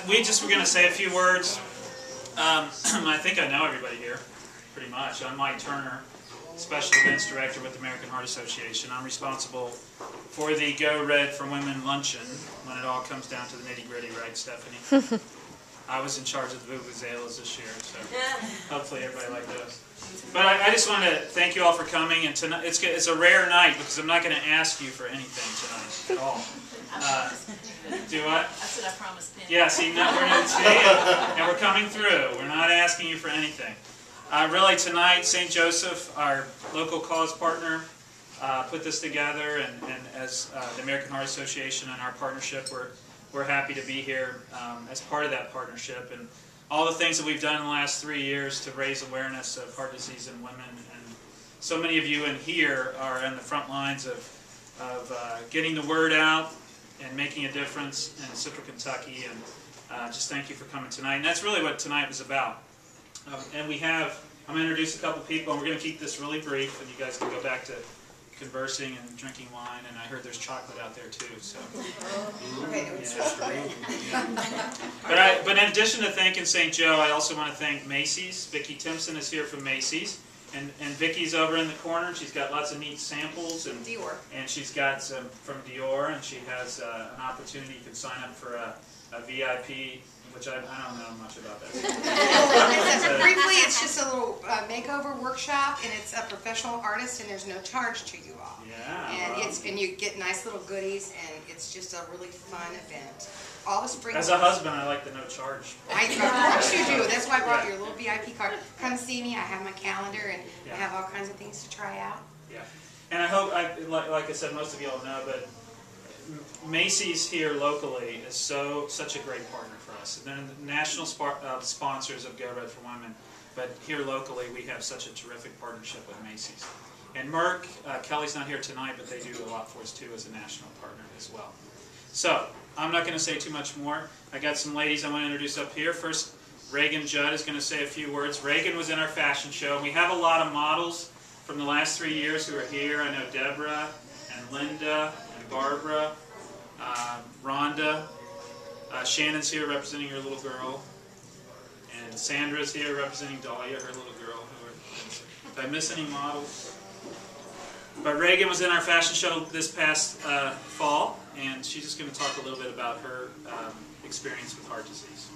We just were going to say a few words. I think I know everybody here, pretty much. I'm Mike Turner, Special Events Director with the American Heart Association. I'm responsible for the Go Red for Women Luncheon when it all comes down to the nitty-gritty, right, Stephanie? I was in charge of the vuvuzelas this year, so hopefully everybody liked those. But I just want to thank you all for coming, and tonight it's a rare night because I'm not going to ask you for anything tonight at all. Do what? I said I promised Pam. Yeah, see, now and we're coming through. We're not asking you for anything. Really, tonight, St. Joseph, our local cause partner, put this together, and as the American Heart Association and our partnership, we're happy to be here as part of that partnership. And all the things that we've done in the last 3 years to raise awareness of heart disease in women. And so many of you in here are on the front lines of getting the word out and making a difference in Central Kentucky. And just thank you for coming tonight. And that's really what tonight was about. And I'm going to introduce a couple people, and we're going to keep this really brief, and you guys can go back to conversing and drinking wine, and I heard there's chocolate out there too. So, yeah. But in addition to thanking St. Joe, I also want to thank Macy's. Vicki Timpson is here from Macy's, and Vicki's over in the corner. She's got lots of neat samples and Dior, and she's got some from Dior, and she has an opportunity. You can sign up for a VIP. Which I don't know much about that. Briefly, it's just a little makeover workshop, and it's a professional artist, and there's no charge to you all. Yeah. And and you get nice little goodies, and it's just a really fun event. All the spring. As a husband, I like the no charge. Of course you do. That's why I brought your little VIP card. Come see me. I have my calendar, and I have all kinds of things to try out. Yeah. And I hope, like I said, most of you all know, but Macy's here locally is such a great partner for us. They're the national sponsors of Go Red for Women, but here locally we have such a terrific partnership with Macy's. And Merck, Kelly's not here tonight, but they do a lot for us too as a national partner as well. So I'm not going to say too much more. I got some ladies I want to introduce up here. First, Reagan Judd is going to say a few words. Reagan was in our fashion show, and we have a lot of models from the last 3 years who are here. I know Deborah and Linda and Barbara, Rhonda, Shannon's here representing her little girl, and Sandra's here representing Dahlia, her little girl. Did I miss any models? But Reagan was in our fashion show this past fall, and she's just going to talk a little bit about her experience with heart disease.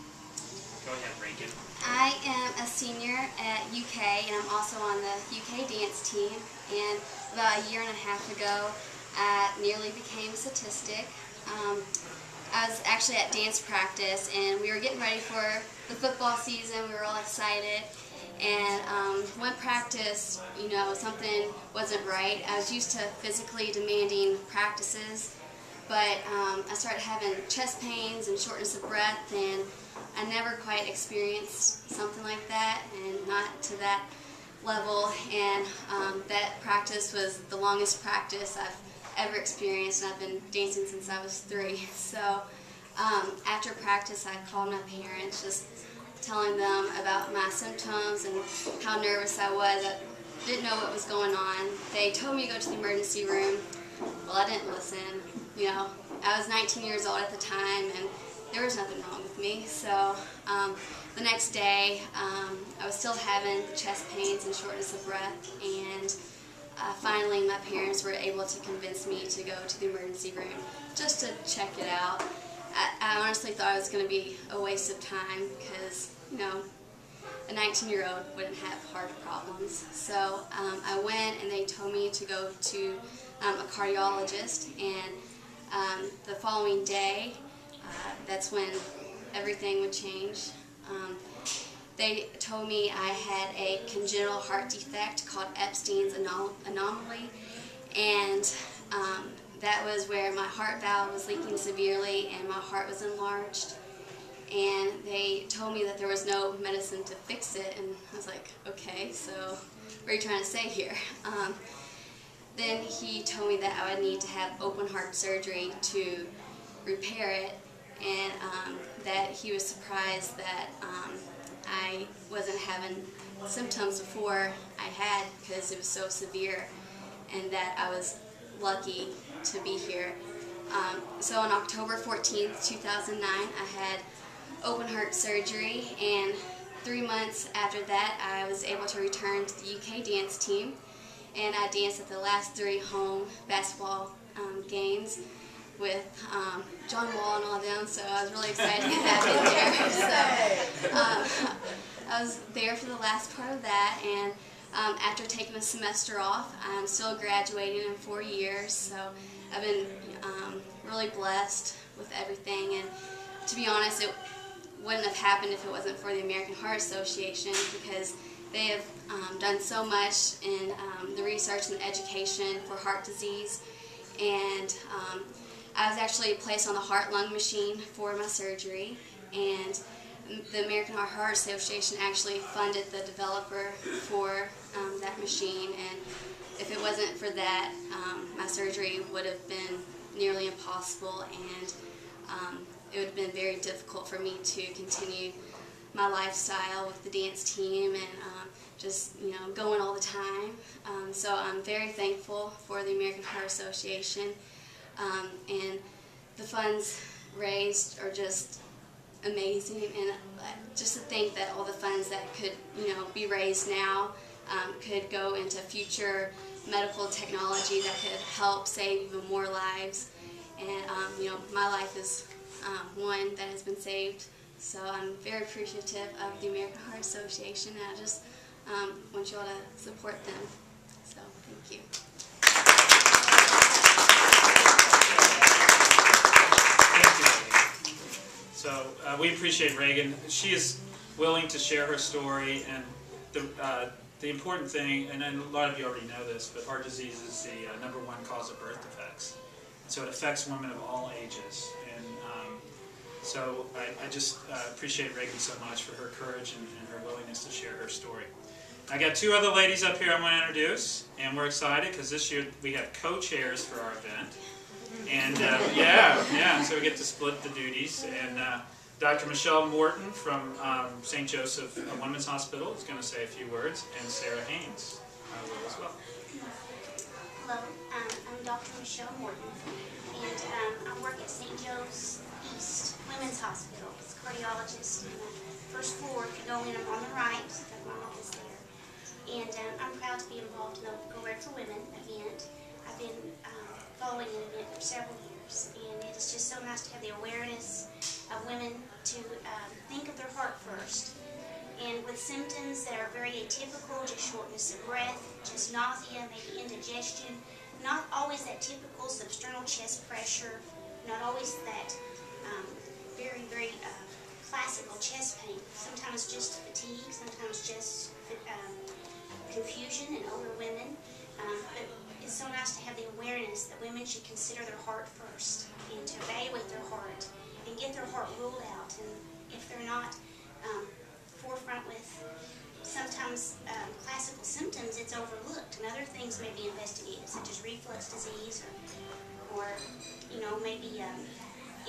Go ahead, Reagan. I am a senior at UK, and I'm also on the UK dance team. And about a year and a half ago, I nearly became a statistic. I was actually at dance practice, and we were getting ready for the football season. We were all excited, and one practice, you know, something wasn't right. I was used to physically demanding practices, but I started having chest pains and shortness of breath, and I never quite experienced something like that, and not to that level. And that practice was the longest practice I've ever experienced, and I've been dancing since I was 3. So after practice, I called my parents, just telling them about my symptoms and how nervous I was. I didn't know what was going on. They told me to go to the emergency room. Well, I didn't listen. You know, I was 19 years old at the time, and there was nothing wrong with me. So the next day, I was still having chest pains and shortness of breath, and finally my parents were able to convince me to go to the emergency room just to check it out. I honestly thought it was going to be a waste of time because, you know, a 19-year-old wouldn't have heart problems. So I went, and they told me to go to a cardiologist, and the following day, that's when everything would change. They told me I had a congenital heart defect called Epstein's anomaly, and that was where my heart valve was leaking severely and my heart was enlarged. And they told me that there was no medicine to fix it, and I was like, okay, so what are you trying to say here? Then he told me that I would need to have open heart surgery to repair it, and that he was surprised that I wasn't having symptoms before I had because it was so severe, and that I was lucky to be here. So on October 14th, 2009, I had open heart surgery, and 3 months after that, I was able to return to the UK dance team, and I danced at the last 3 home basketball games with John Wall and all them, so I was really excited to get back in there. So I was there for the last part of that, and after taking a semester off, I'm still graduating in 4 years, so I've been really blessed with everything, and to be honest, it wouldn't have happened if it wasn't for the American Heart Association, because they have done so much in the research and education for heart disease, and I was actually placed on the heart-lung machine for my surgery, and the American Heart Association actually funded the developer for that machine, and if it wasn't for that, my surgery would have been nearly impossible, and it would have been very difficult for me to continue my lifestyle with the dance team and just, you know, going all the time. So I'm very thankful for the American Heart Association, and the funds raised are just amazing, and just to think that all the funds that could, you know, be raised now could go into future medical technology that could help save even more lives. And you know, my life is one that has been saved, so I'm very appreciative of the American Heart Association, and I just want you all to support them. So thank you. So we appreciate Reagan. She is willing to share her story, and the important thing, and a lot of you already know this, but heart disease is the #1 cause of birth defects. So it affects women of all ages. And so I just appreciate Reagan so much for her courage and her willingness to share her story. I got 2 other ladies up here I want to introduce, and we're excited because this year we have co-chairs for our event. And yeah, so we get to split the duties. And Dr. Michelle Morton from St. Joseph Women's Hospital is going to say a few words, and Sarah Haynes will as well. Hello, I'm Dr. Michelle Morton, and I work at St. Joe's East Women's Hospital as a cardiologist. And the first floor, if you go in, I'm on the right, got my office there. And I'm proud to be involved in the Go Red for Women event. I've been following an event for several years, and it is just so nice to have the awareness of women to think of their heart first. And with symptoms that are very atypical, just shortness of breath, just nausea, maybe indigestion, not always that typical substernal chest pressure, not always that very, very classical chest pain. Sometimes just fatigue, sometimes just confusion in older women. But it's so nice to have the awareness that women should consider their heart first and to evaluate their heart and get their heart ruled out. And if they're not forefront with sometimes classical symptoms, it's overlooked, and other things may be investigated, such as reflux disease or you know, maybe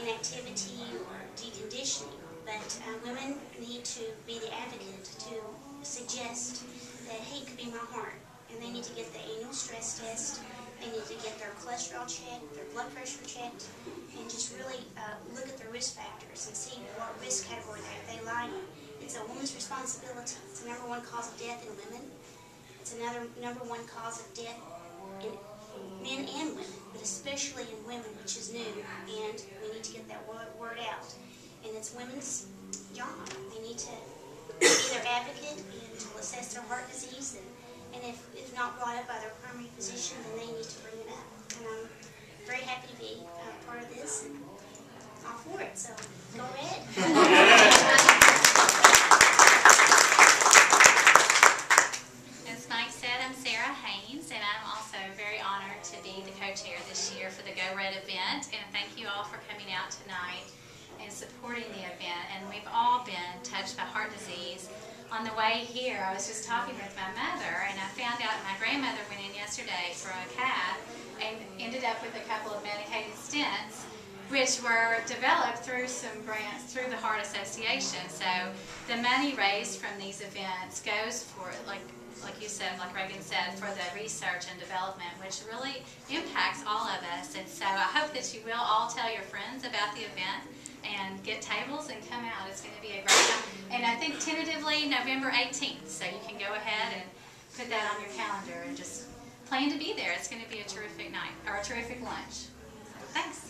inactivity or deconditioning. But women need to be the advocate to suggest that, hey, it could be my heart, and they need to get the annual stress test. They need to get their cholesterol checked, their blood pressure checked, and just really look at their risk factors and see what risk category they lie in. It's a woman's responsibility. It's the #1 cause of death in women. It's another #1 cause of death in men and women, but especially in women, which is new, and we need to get that word out. And it's women's job. They need to be their advocate and to assess their heart disease, and if it's not brought up by their primary physician, then they need to bring it up. And I'm very happy to be part of this and all for it, so go Red. As Mike said, I'm Sarah Haynes, and I'm also very honored to be the co-chair this year for the Go Red event. And thank you all for coming out tonight and supporting the event. And we've all been touched by heart disease. On the way here, I was just talking with my mother, and I found out my grandmother went in yesterday for a cath and ended up with a couple of medicated stents, which were developed through some grants through the Heart Association. So the money raised from these events goes for, like you said, like Reagan said, for the research and development, which really impacts all of us. And so I hope that you will all tell your friends about the event and get tables and come out. It's going to be a great time. And I think tentatively November 18th, so you can go ahead and put that on your calendar and just plan to be there. It's going to be a terrific night, or a terrific lunch. So thanks.